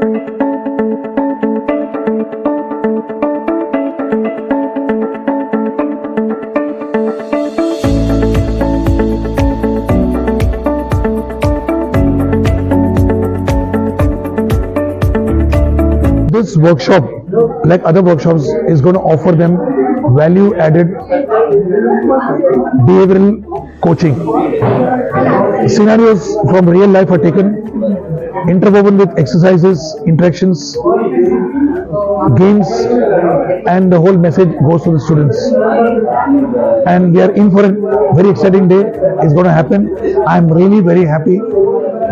This workshop, like other workshops, is going to offer them value added behavioral coaching. Scenarios from real life are taken, interwoven with exercises, interactions, games, and the whole message goes to the students. And we are in for a very exciting day. It's going to happen. I'm really very happy.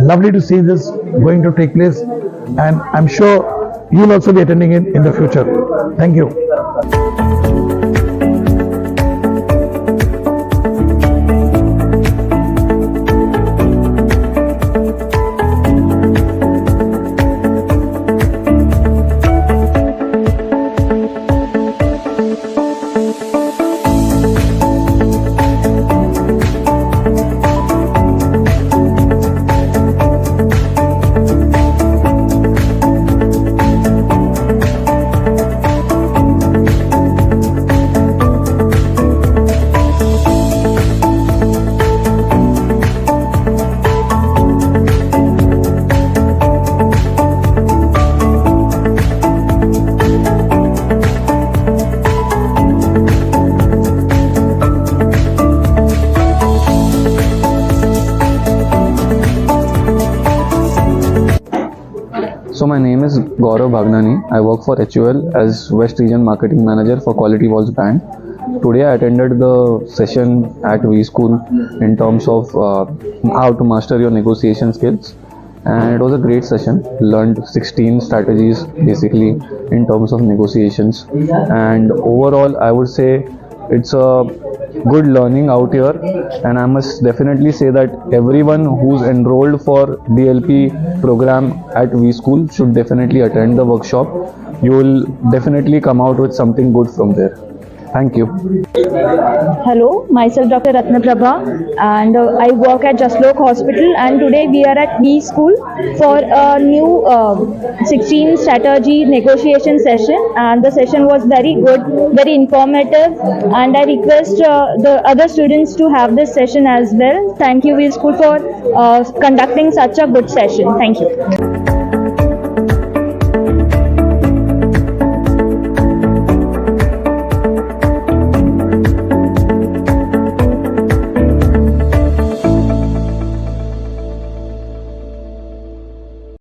Lovely to see this going to take place, and I'm sure you'll also be attending it in the future. Thank you. So my name is Gaurav Bhagnani. I work for HUL as West Region Marketing Manager for Quality Walls brand. Today I attended the session at WeSchool in terms of how to master your negotiation skills, and it was a great session. Learned 16 strategies basically in terms of negotiations, and overall I would say it's a good learning out here, and I must definitely say that everyone who's enrolled for DLP program at WeSchool should definitely attend the workshop. You will definitely come out with something good from there. Thank you. Hello, myself Dr. Ratna Prabha, and I work at Jaslok Hospital, and today we are at WeSchool for a new 16 strategy negotiation session, and the session was very good, very informative, and I request the other students to have this session as well. Thank you WeSchool for conducting such a good session. Thank you.